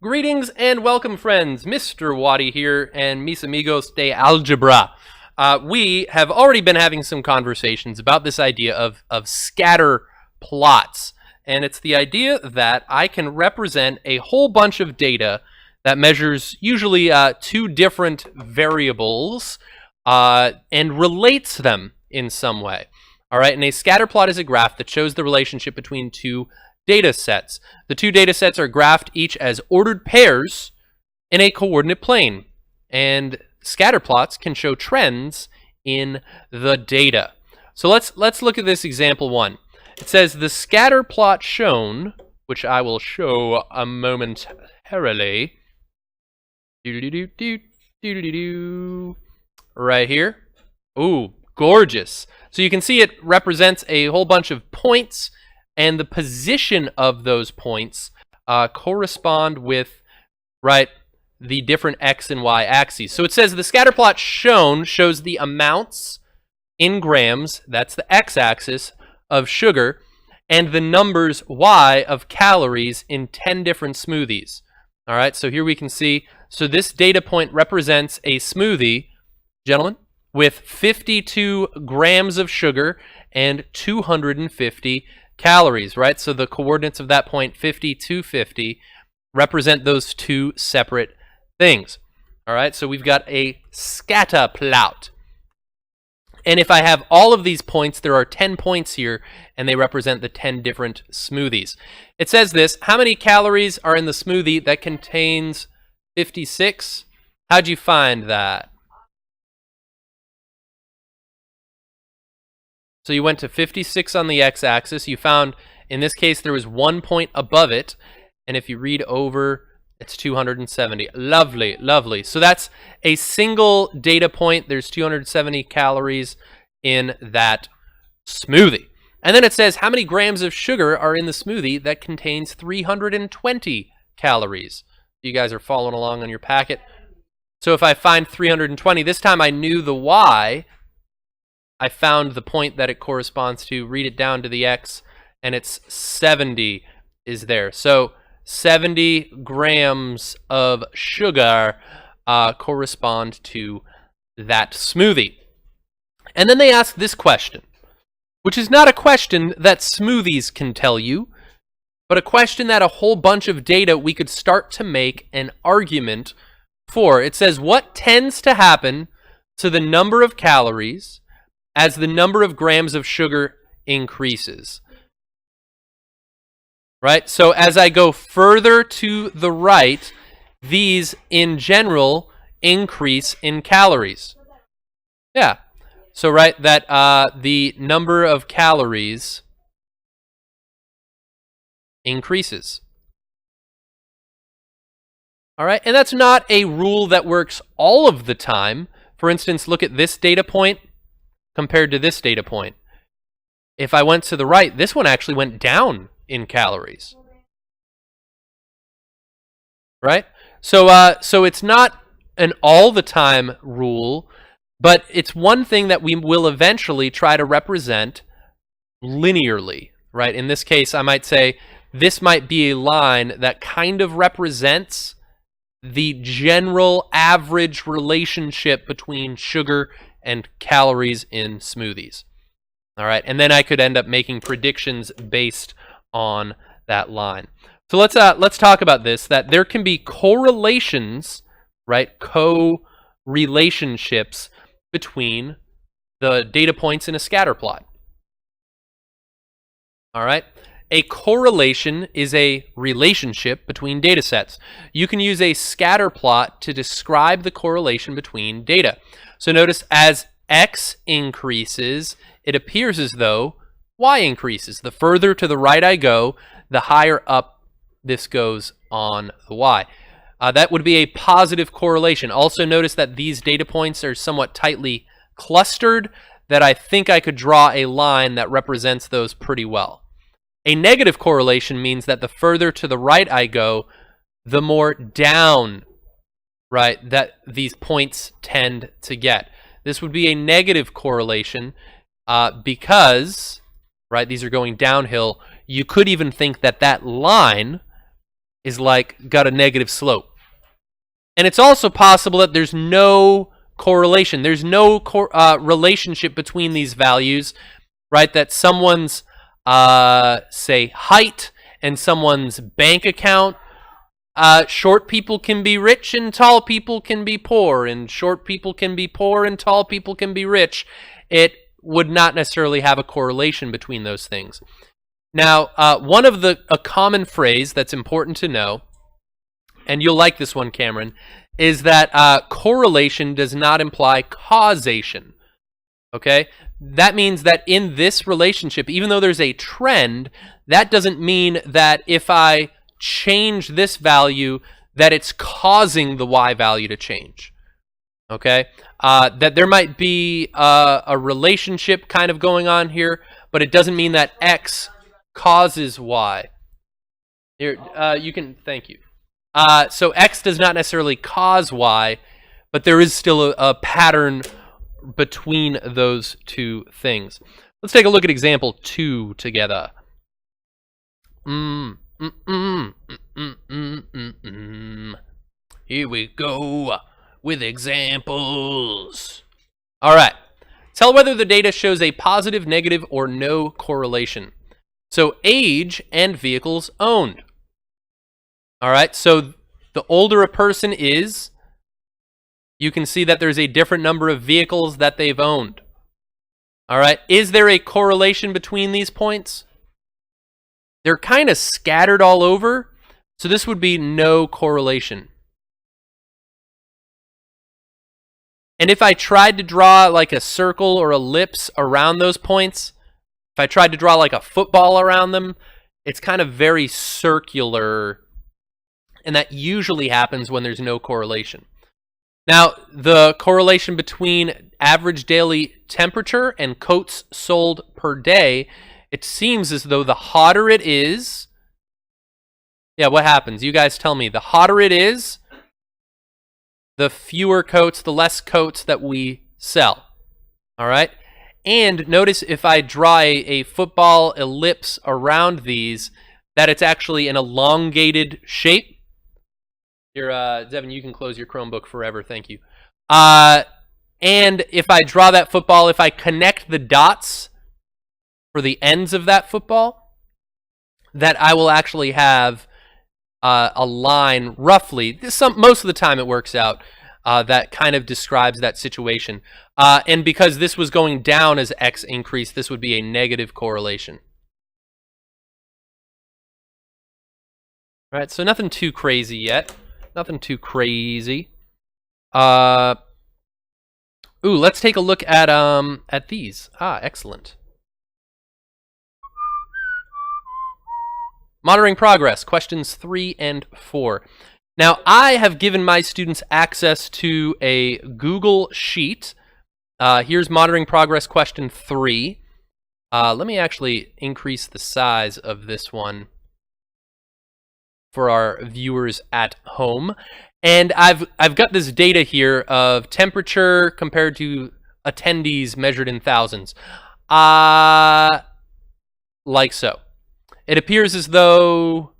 Greetings and welcome, friends. Mr. Waddy here, and mis amigos de algebra. We have already been having some conversations about this idea of scatter plots, and it's the idea that I can represent a whole bunch of data that measures usually two different variables and relates them in some way. All right, and a scatter plot is a graph that shows the relationship between two data sets. The two data sets are graphed each as ordered pairs in a coordinate plane, and scatter plots can show trends in the data. So let's look at this example one. It says the scatter plot shown, which I will show momentarily, right here. Ooh, gorgeous. So you can see it represents a whole bunch of points, and the position of those points correspond with, the different x and y axes. So it says the scatter plot shown shows the amounts in grams, that's the x-axis, of sugar, and the numbers y of calories in 10 different smoothies. All right, so here we can see, so this data point represents a smoothie, gentlemen, with 52 grams of sugar and 250 calories, right? So the coordinates of that point, 50 to 50, represent those two separate things. All right, so we've got a scatter plot. And if I have all of these points, there are 10 points here, and they represent the 10 different smoothies. It says this: how many calories are in the smoothie that contains 56? How'd you find that? So you went to 56 on the x-axis. You found, in this case, there was 1 point above it. And if you read over, it's 270. Lovely, lovely. So that's a single data point. There's 270 calories in that smoothie. And then it says, how many grams of sugar are in the smoothie that contains 320 calories? You guys are following along on your packet. So if I find 320, this time I knew the y. I found the point that it corresponds to, read it down to the x, and it's 70 is there. So 70 grams of sugar correspond to that smoothie. And then they ask this question, which is not a question that smoothies can tell you, but a question that a whole bunch of data we could start to make an argument for. It says, what tends to happen to the number of calories as the number of grams of sugar increases? Right? So as I go further to the right, these in general increase in calories. Yeah. So that the number of calories increases. All right? And that's not a rule that works all of the time. For instance, look at this data point compared to this data point. If I went to the right, this one actually went down in calories. Right? So it's not an all the time rule, but it's one thing that we will eventually try to represent linearly, right? In this case, I might say this might be a line that kind of represents the general average relationship between sugar and calories in smoothies. All right, and then I could end up making predictions based on that line. So let's talk about this, that there can be correlations, right? Co-relationships between the data points in a scatter plot. All right? A correlation is a relationship between data sets. You can use a scatter plot to describe the correlation between data. So notice as x increases, it appears as though y increases. The further to the right I go, the higher up this goes on the y. That would be a positive correlation. Also notice that these data points are somewhat tightly clustered, that I think I could draw a line that represents those pretty well. A negative correlation means that the further to the right I go, the more down, right, that these points tend to get. This would be a negative correlation because, right, these are going downhill. You could even think that that line is like got a negative slope. And it's also possible that there's no correlation. There's no relationship between these values, right? That someone's, say, height and someone's bank account. Short people can be rich and tall people can be poor, and short people can be poor and tall people can be rich. It would not necessarily have a correlation between those things. Now, one of a common phrase that's important to know, and you'll like this one, Cameron, is that correlation does not imply causation. Okay? That means that in this relationship, even though there's a trend, that doesn't mean that if I change this value, that it's causing the Y value to change. Okay? That there might be a relationship kind of going on here, but it doesn't mean that X causes Y. Here, you can, thank you. So X does not necessarily cause Y, but there is still a pattern between those two things. Let's take a look at example 2 together. Here we go with examples. All right. Tell whether the data shows a positive, negative, or no correlation. So age and vehicles owned. All right, so the older a person is, you can see that there's a different number of vehicles that they've owned. All right, is there a correlation between these points? They're kind of scattered all over, so this would be no correlation. And if I tried to draw like a circle or ellipse around those points, if I tried to draw like a football around them, it's kind of very circular. And that usually happens when there's no correlation. Now, the correlation between average daily temperature and coats sold per day, it seems as though the hotter it is, yeah, what happens? You guys tell me. The hotter it is, the fewer coats, the less coats that we sell. All right? And notice if I draw a football ellipse around these, that it's actually an elongated shape. Here, Devin, you can close your Chromebook forever. Thank you. And if I draw that football, if I connect the dots for the ends of that football, that I will actually have a line roughly. Most of the time it works out. That kind of describes that situation. And because this was going down as X increased, this would be a negative correlation. All right, so nothing too crazy yet. Nothing too crazy. Ooh, let's take a look at these. Excellent. Monitoring progress, questions 3 and 4. Now, I have given my students access to a Google Sheet. Here's monitoring progress question 3. Let me actually increase the size of this one for our viewers at home. And I've got this data here of temperature compared to attendees measured in thousands. Like so. It appears as though,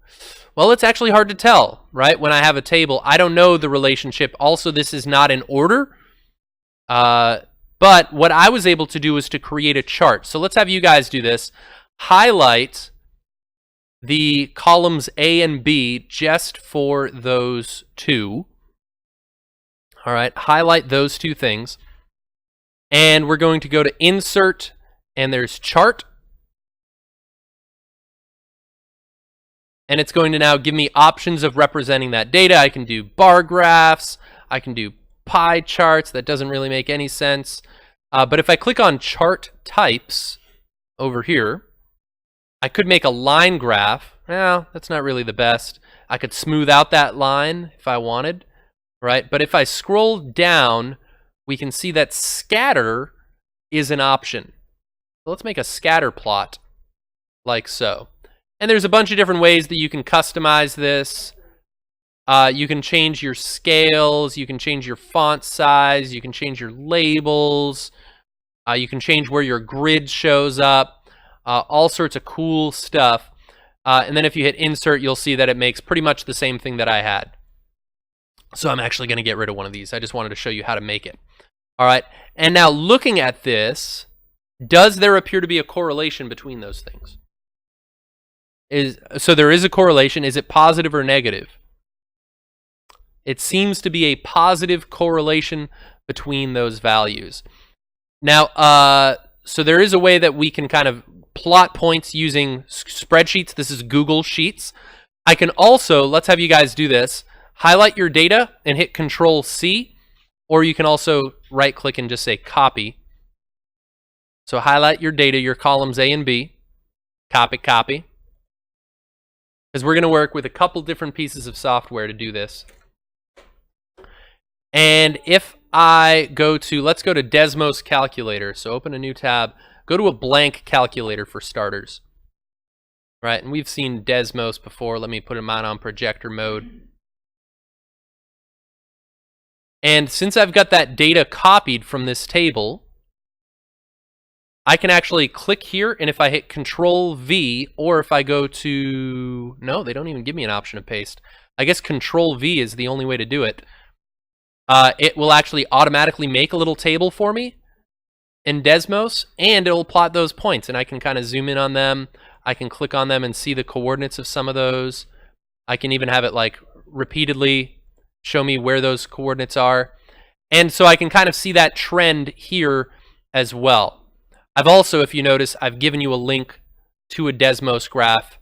well, it's actually hard to tell, right? When I have a table, I don't know the relationship. Also, this is not in order. But what I was able to do was to create a chart. So let's have you guys do this. Highlight the columns A and B just for those two. All right, highlight those two things. And we're going to go to Insert, and there's Chart. And it's going to now give me options of representing that data. I can do bar graphs. I can do pie charts. That doesn't really make any sense. But if I click on Chart Types over here, I could make a line graph. Well, that's not really the best. I could smooth out that line if I wanted, right? But if I scroll down, we can see that scatter is an option. So let's make a scatter plot like so. And there's a bunch of different ways that you can customize this. You can change your scales, you can change your font size, you can change your labels, you can change where your grid shows up, all sorts of cool stuff. And then if you hit insert, you'll see that it makes pretty much the same thing that I had. So I'm actually going to get rid of one of these. I just wanted to show you how to make it. All right. And now looking at this, does there appear to be a correlation between those things? So there is a correlation. Is it positive or negative? It seems to be a positive correlation between those values. Now, so there is a way that we can kind of plot points using spreadsheets. This is Google Sheets. I can also, let's have you guys do this, highlight your data and hit Control-C, or you can also right-click and just say copy. So highlight your data, your columns A and B, copy, copy. Because we're going to work with a couple different pieces of software to do this. And if I go to, let's go to Desmos Calculator. So open a new tab, go to a blank calculator for starters. Right, and we've seen Desmos before. Let me put them on projector mode. And since I've got that data copied from this table, I can actually click here, and if I hit Control-V, or if I go to, no, they don't even give me an option to paste. I guess Control-V is the only way to do it. It will actually automatically make a little table for me in Desmos, and it'll plot those points, and I can kind of zoom in on them. I can click on them and see the coordinates of some of those. I can even have it like repeatedly show me where those coordinates are. And so I can kind of see that trend here as well. I've also, if you notice, I've given you a link to a Desmos graph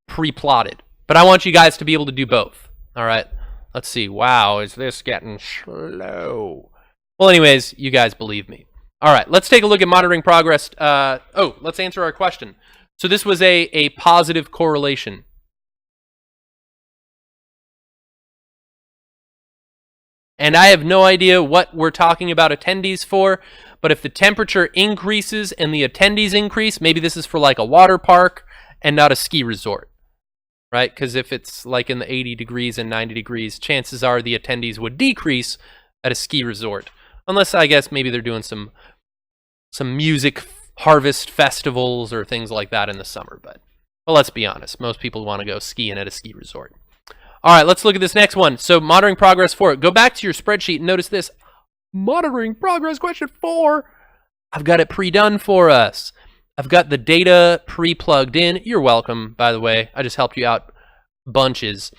pre-plotted. But I want you guys to be able to do both. All right, let's see. Wow, is this getting slow? Well, anyways, you guys believe me. All right, let's take a look at monitoring progress. Let's answer our question. So this was a positive correlation. And I have no idea what we're talking about attendees for, but if the temperature increases and the attendees increase, maybe this is for like a water park and not a ski resort, right? Because if it's like in the 80 degrees and 90 degrees, chances are the attendees would decrease at a ski resort. Unless, I guess, maybe they're doing some music harvest festivals or things like that in the summer. But well, let's be honest, most people want to go skiing at a ski resort. All right, let's look at this next one. So monitoring progress 4. Go back to your spreadsheet and notice this. Monitoring progress question 4. I've got it pre-done for us. I've got the data pre-plugged in. You're welcome, by the way. I just helped you out bunches.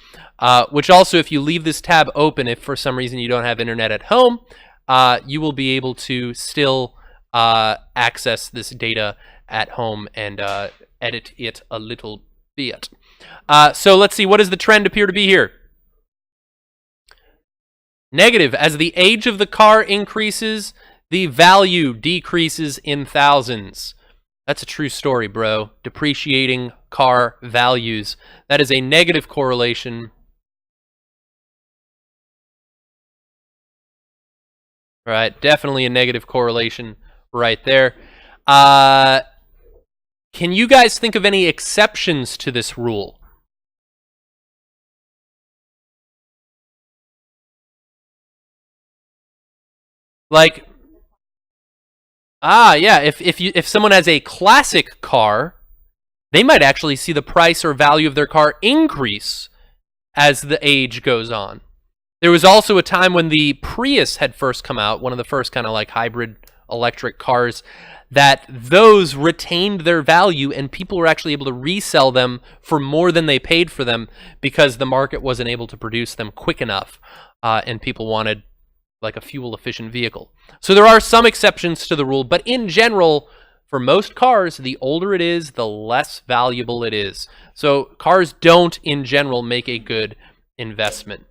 Which also, if you leave this tab open, if for some reason you don't have internet at home, you will be able to still access this data at home and edit it a little bit. So let's see, what does the trend appear to be here? Negative. As the age of the car increases, the value decreases in thousands. That's a true story, bro. Depreciating car values. That is a negative correlation. All right, definitely a negative correlation right there. Can you guys think of any exceptions to this rule? Like, yeah, if someone has a classic car, they might actually see the price or value of their car increase as the age goes on. There was also a time when the Prius had first come out, one of the first kind of like hybrid electric cars, that those retained their value and people were actually able to resell them for more than they paid for them because the market wasn't able to produce them quick enough, and people wanted like a fuel-efficient vehicle. So there are some exceptions to the rule, but in general, for most cars, the older it is, the less valuable it is. So cars don't, in general, make a good investment.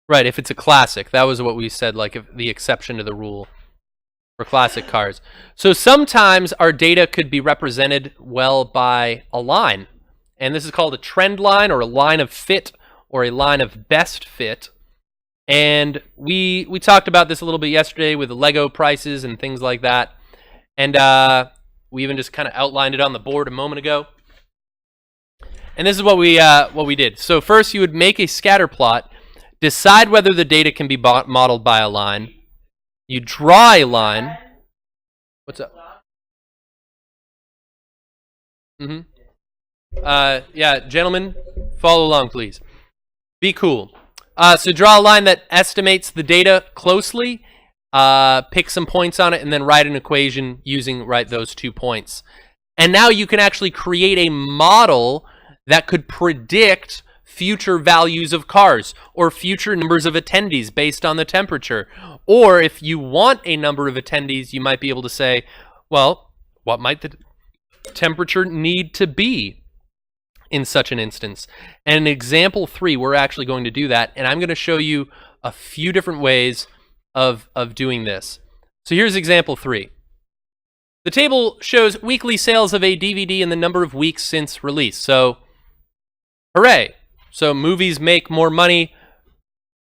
Right, if it's a classic. That was what we said, like if the exception to the rule for classic cars. So sometimes our data could be represented well by a line. And this is called a trend line or a line of fit or a line of best fit. And we talked about this a little bit yesterday with the Lego prices and things like that. And we even just kind of outlined it on the board a moment ago. And this is what we did. So first you would make a scatter plot, decide whether the data can be modeled by a line. You draw a line. What's up? Yeah, gentlemen, follow along, please. Be cool. So draw a line that estimates the data closely, pick some points on it, and then write an equation using those 2 points. And now you can actually create a model that could predict future values of cars or future numbers of attendees based on the temperature. Or if you want a number of attendees, you might be able to say, well, what might the temperature need to be in such an instance? And in example 3, we're actually going to do that, and I'm going to show you a few different ways of doing this. So here's example 3. The table shows weekly sales of a DVD and the number of weeks since release. So, hooray! So movies make more money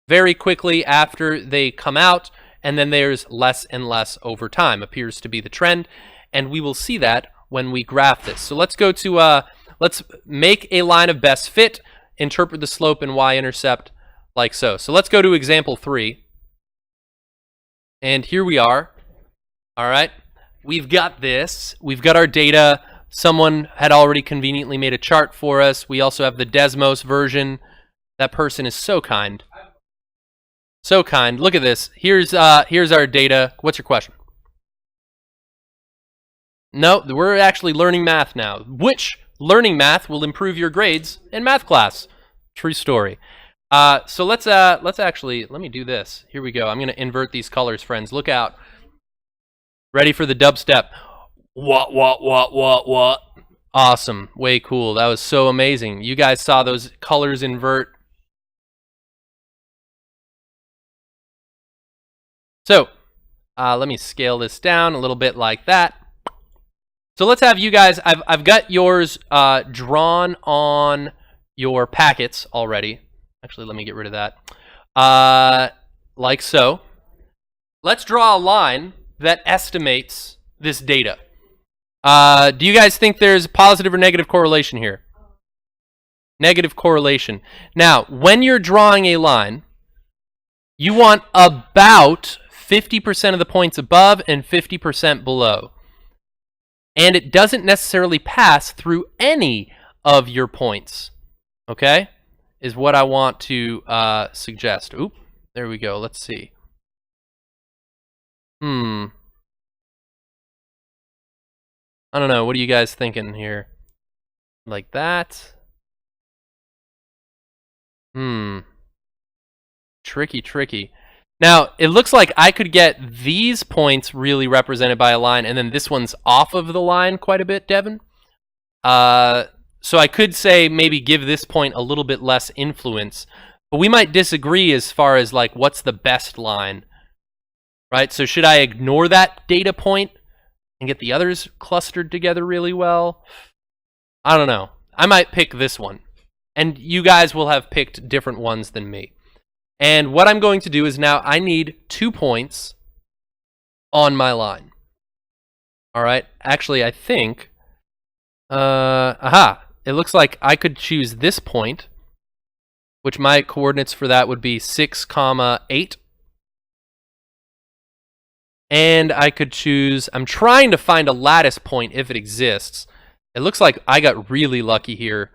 very quickly after they come out, and then there's less and less over time, appears to be the trend, and we will see that when we graph this. So let's go to, let's make a line of best fit, interpret the slope and y-intercept like so. So let's go to example 3. And here we are. All right. We've got this. We've got our data. Someone had already conveniently made a chart for us. We also have the Desmos version. That person is so kind. So kind. Look at this. Here's our data. What's your question? No, we're actually learning math now. Which learning math will improve your grades in math class? True story. So let's actually, let me do this. Here we go. I'm going to invert these colors, friends. Look out. Ready for the dubstep. What? Awesome. Way cool. That was so amazing. You guys saw those colors invert. So, let me scale this down a little bit like that. So let's have you guys, I've got yours drawn on your packets already. Actually, let me get rid of that. Like so. Let's draw a line that estimates this data. Do you guys think there's positive or negative correlation here? Negative correlation. Now, when you're drawing a line, you want about 50% of the points above and 50% below. And it doesn't necessarily pass through any of your points. Okay? Is what I want to suggest. Oop, there we go. Let's see. I don't know. What are you guys thinking here? Like that? Tricky. Now, it looks like I could get these points really represented by a line, and then this one's off of the line quite a bit, Devin. So I could say maybe give this point a little bit less influence, but we might disagree as far as like what's the best line, right? So should I ignore that data point and get the others clustered together really well? I don't know. I might pick this one, and you guys will have picked different ones than me. And what I'm going to do is now I need 2 points on my line. All right. Actually, I think, it looks like I could choose this point, which my coordinates for that would be 6, 8. And I could choose, I'm trying to find a lattice point if it exists. It looks like I got really lucky here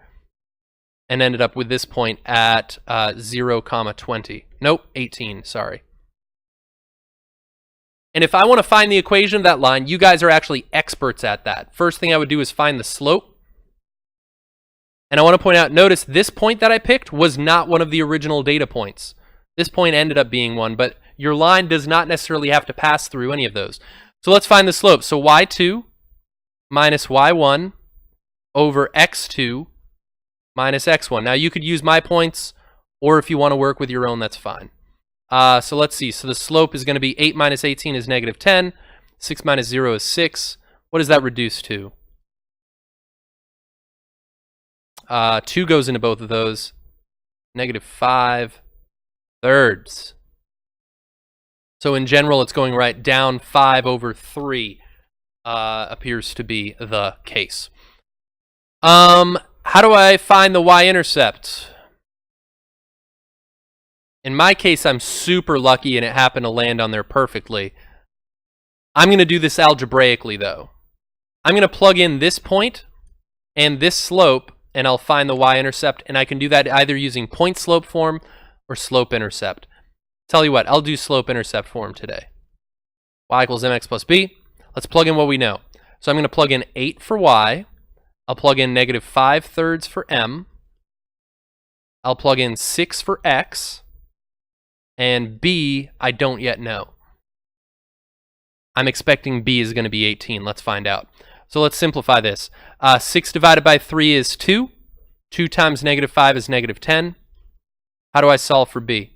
and ended up with this point at 0, 20. Nope, 18, sorry. And if I want to find the equation of that line, you guys are actually experts at that. First thing I would do is find the slope. And I want to point out, notice this point that I picked was not one of the original data points. This point ended up being one, but your line does not necessarily have to pass through any of those. So let's find the slope. So y2 minus y1 over x2 minus x1. Now you could use my points, or if you want to work with your own, that's fine. So let's see. So the slope is going to be 8 minus 18 is negative 10. 6 minus 0 is 6. What does that reduce to? 2 goes into both of those. Negative 5 thirds. So in general, it's going right down 5 over 3 appears to be the case. How do I find the y-intercept? In my case, I'm super lucky and it happened to land on there perfectly. I'm going to do this algebraically, though. I'm going to plug in this point and this slope, and I'll find the y-intercept, and I can do that either using point-slope form or slope-intercept. Tell you what, I'll do slope-intercept form today. Y equals mx plus b. Let's plug in what we know. So I'm going to plug in 8 for y. I'll plug in negative 5/3 for m. I'll plug in 6 for x. And b, I don't yet know. I'm expecting b is going to be 18. Let's find out. So let's simplify this. 6 divided by 3 is 2. 2 times negative 5 is negative 10. How do I solve for b?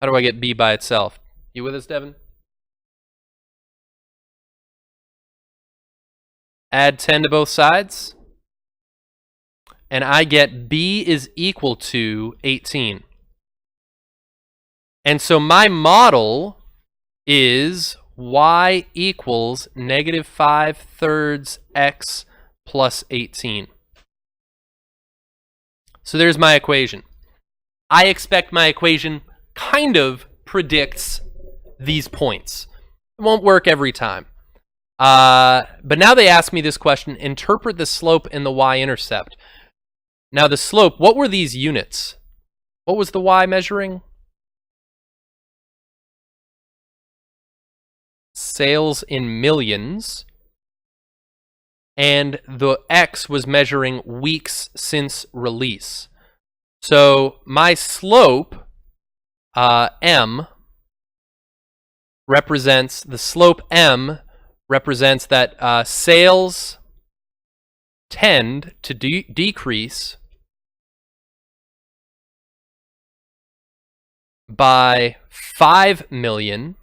How do I get b by itself? You with us, Devin? Add 10 to both sides. And I get b is equal to 18. And so my model is y equals negative 5/3 x plus 18. So there's my equation. I expect my equation kind of predicts these points. It won't work every time. But now they ask me this question, interpret the slope and the y-intercept. Now the slope, what were these units? What was the y measuring? Sales in millions. And the x was measuring weeks since release. So my slope, m, represents, the slope m represents that sales tend to decrease by 5 million,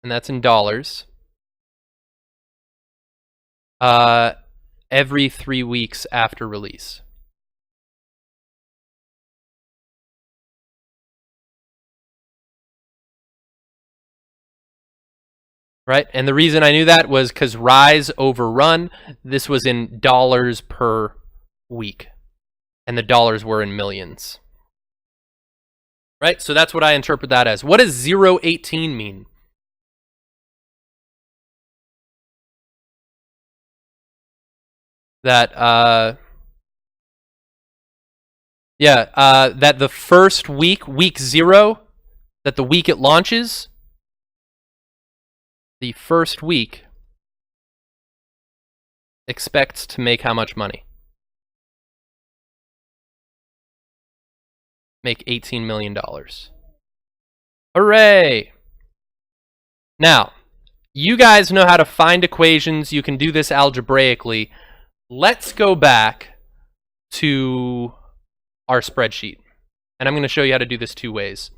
and that's in dollars, every 3 weeks after release. Right? And the reason I knew that was because rise over run, this was in dollars per week. And the dollars were in millions. Right? So that's what I interpret that as. What does 0.18 mean? That, that the first week, week 0, that the week it launches, the first week expects to make how much money? Make $18 million. Hooray! Now, you guys know how to find equations. You can do this algebraically. Let's go back to our spreadsheet. And I'm going to show you how to do this 2 ways.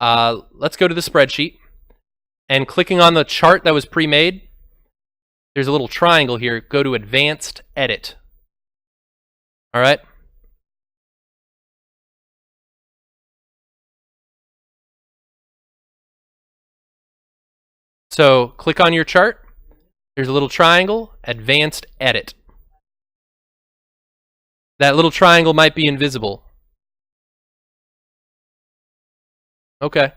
Let's go to the spreadsheet. And clicking on the chart that was pre-made, there's a little triangle here. Go to Advanced Edit. All right? So click on your chart. There's a little triangle, Advanced Edit. That little triangle might be invisible. Okay.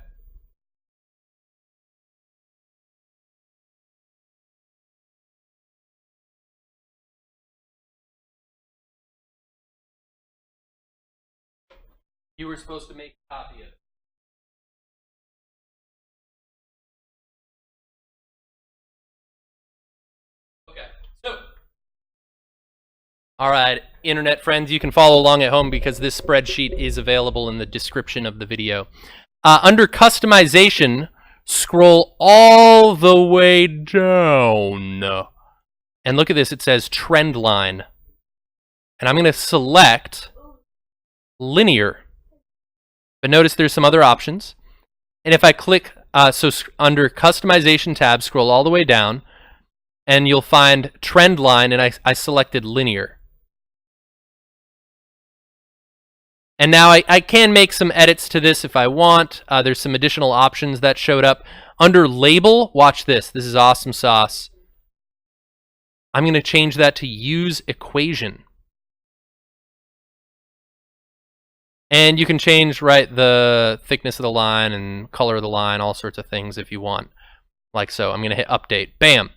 You were supposed to make a copy of it. Okay, so. All right, internet friends, you can follow along at home because this spreadsheet is available in the description of the video. Under customization, scroll all the way down. And look at this, it says trend line. And I'm going to select linear. But notice there's some other options. And if I click, under customization tab, scroll all the way down, and you'll find trend line, and I selected linear. And now I can make some edits to this if I want. There's some additional options that showed up. Under label, watch this. This is awesome sauce. I'm going to change that to use equation. And you can change, right, the thickness of the line and color of the line, all sorts of things if you want. Like so. I'm going to hit update. Bam.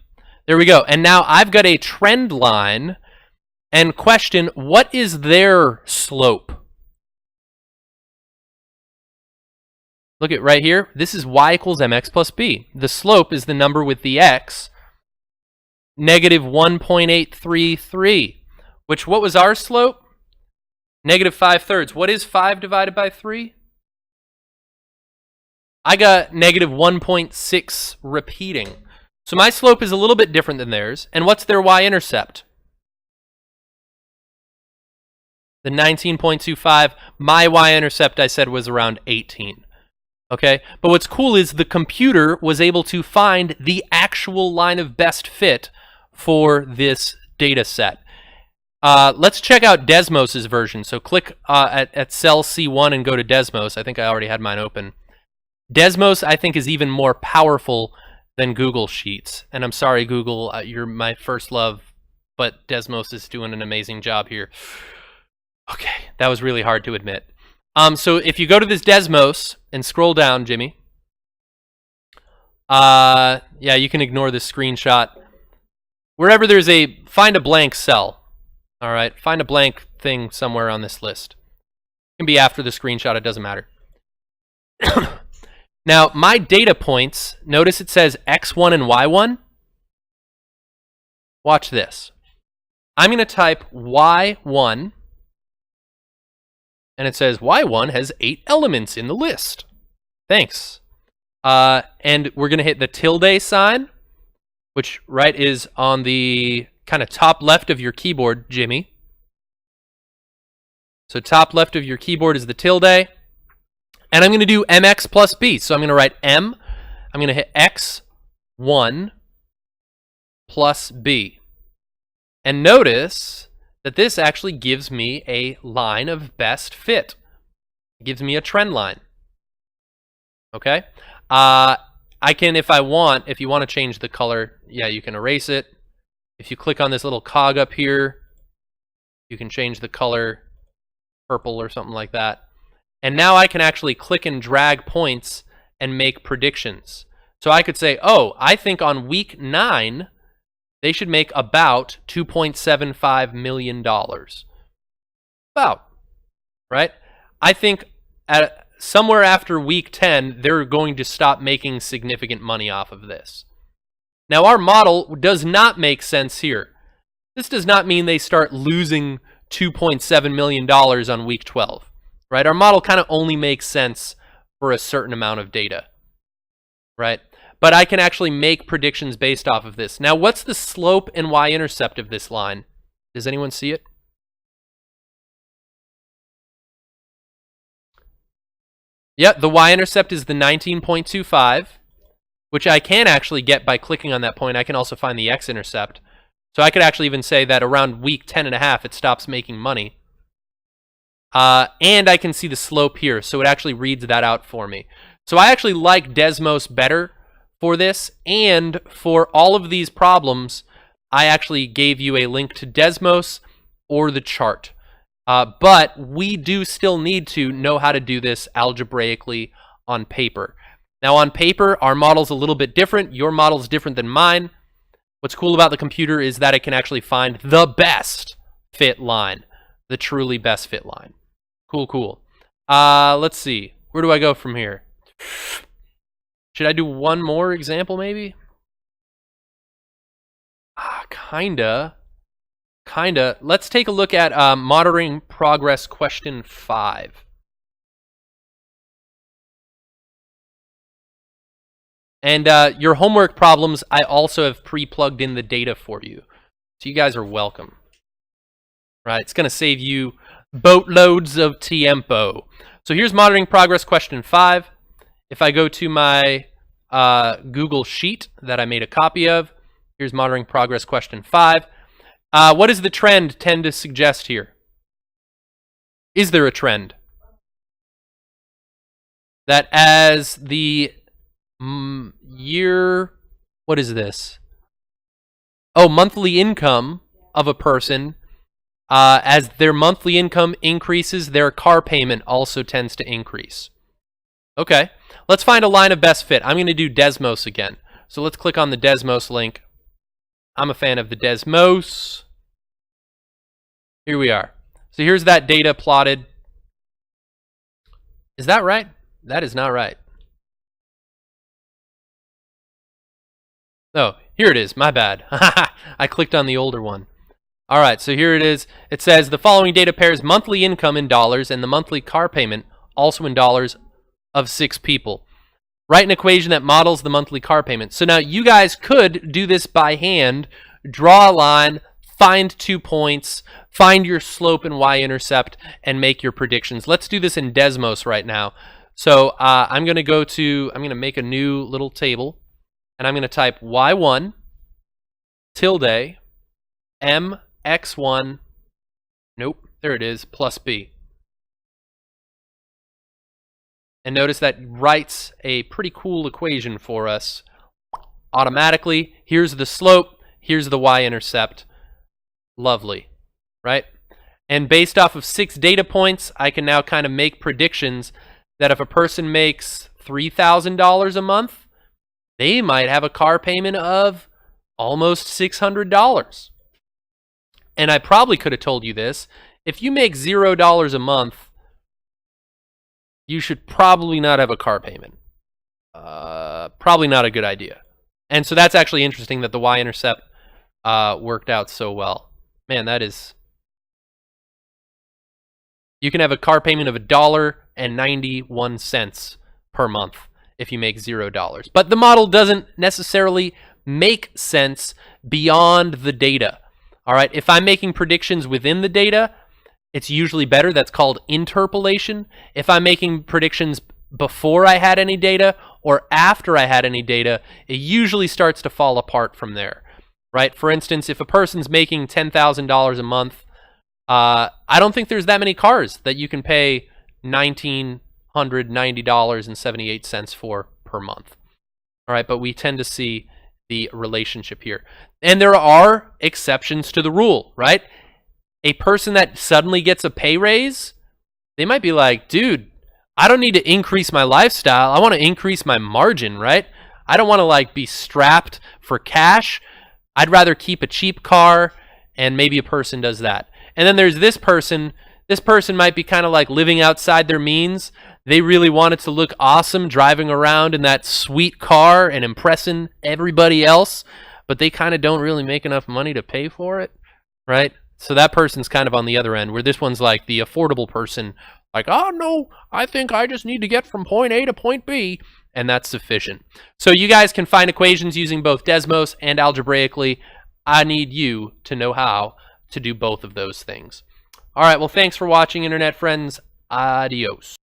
There we go. And now I've got a trend line and question, what is their slope? Look at right here. This is y equals mx plus b. The slope is the number with the x, negative 1.833, which, what was our slope? Negative 5/3. What is 5 divided by 3? I got negative 1.6 repeating. So my slope is a little bit different than theirs. And what's their y-intercept? The 19.25. My y-intercept, I said, was around 18. Okay? But what's cool is the computer was able to find the actual line of best fit for this data set. Let's check out Desmos's version. So click at cell C1 and go to Desmos. I think I already had mine open. Desmos, I think, is even more powerful than Google Sheets. And I'm sorry, Google, you're my first love, but Desmos is doing an amazing job here. Okay, that was really hard to admit. So if you go to this Desmos and scroll down, Jimmy, yeah, you can ignore this screenshot. Wherever there's find a blank cell. All right, find a blank thing somewhere on this list. It can be after the screenshot, it doesn't matter. Now, my data points, notice it says X1 and Y1. Watch this. I'm going to type Y1, and it says Y1 has 8 elements in the list. Thanks. And we're going to hit the tilde sign, which, right, is on the kind of top left of your keyboard, Jimmy. So top left of your keyboard is the tilde. And I'm going to do mx plus b. So I'm going to write m. I'm going to hit x1 plus b. And notice that this actually gives me a line of best fit. It gives me a trend line. Okay? I can, if you want to change the color, yeah, you can erase it. If you click on this little cog up here, you can change the color purple or something like that. And now I can actually click and drag points and make predictions. So I could say, oh, I think on week 9, they should make about $2.75 million. About, right? I think at somewhere after week 10, they're going to stop making significant money off of this. Now, our model does not make sense here. This does not mean they start losing $2.7 million on week 12. Right? Our model kind of only makes sense for a certain amount of data, right? But I can actually make predictions based off of this. Now, what's the slope and y-intercept of this line? Does anyone see it? Yep, the y-intercept is the 19.25, which I can actually get by clicking on that point. I can also find the x-intercept. So I could actually even say that around week 10.5, it stops making money. And I can see the slope here, so it actually reads that out for me. So I actually like Desmos better for this, and for all of these problems, I actually gave you a link to Desmos or the chart. But we do still need to know how to do this algebraically on paper. Now on paper, our model's a little bit different. Your model's different than mine. What's cool about the computer is that it can actually find the best fit line, the truly best fit line. Cool, cool. Let's see. Where do I go from here? Should I do one more example, maybe? Kinda. Let's take a look at monitoring progress question 5. And your homework problems, I also have pre-plugged in the data for you. So you guys are welcome. Right, it's going to save you boatloads of tiempo. So here's monitoring progress question 5. If I go to my Google Sheet that I made a copy of, here's monitoring progress question 5. What does the trend tend to suggest here? Is there a trend? That as the year, what is this? Oh, monthly income of a person. As their monthly income increases, their car payment also tends to increase. Okay, let's find a line of best fit. I'm going to do Desmos again. So let's click on the Desmos link. I'm a fan of the Desmos. Here we are. So here's that data plotted. Is that right? That is not right. Oh, here it is. My bad. I clicked on the older one. All right, so here it is. It says the following data pairs monthly income in dollars and the monthly car payment, also in dollars, of 6 people. Write an equation that models the monthly car payment. So now you guys could do this by hand, draw a line, find 2 points, find your slope and y-intercept, and make your predictions. Let's do this in Desmos right now. So I'm going to make a new little table, and I'm going to type y1 tilde mx1, nope, there it is, plus b. And notice that writes a pretty cool equation for us automatically. Here's the slope, here's the y-intercept. Lovely, right? And based off of 6 data points, I can now kind of make predictions that if a person makes $3,000 a month, they might have a car payment of almost $600. And I probably could have told you this. If you make $0 a month, you should probably not have a car payment. Probably not a good idea. And so that's actually interesting that the y-intercept worked out so well. Man, that is... You can have a car payment of $1.91 per month if you make $0. But the model doesn't necessarily make sense beyond the data. All right, if I'm making predictions within the data, it's usually better. That's called interpolation. If I'm making predictions before I had any data or after I had any data, it usually starts to fall apart from there, right? For instance, if a person's making $10,000 a month, I don't think there's that many cars that you can pay $1,990.78 for per month. All right, but we tend to see the relationship here. And there are exceptions to the rule, right? A person that suddenly gets a pay raise, they might be like, dude, I don't need to increase my lifestyle. I want to increase my margin, right? I don't want to like be strapped for cash. I'd rather keep a cheap car, and maybe a person does that. And then there's this person. This person might be kind of like living outside their means. They really want it to look awesome driving around in that sweet car and impressing everybody else, but they kind of don't really make enough money to pay for it, right? So that person's kind of on the other end, where this one's like the affordable person, like, oh no, I think I just need to get from point A to point B, and that's sufficient. So you guys can find equations using both Desmos and algebraically. I need you to know how to do both of those things. All right, well, thanks for watching, Internet friends. Adios.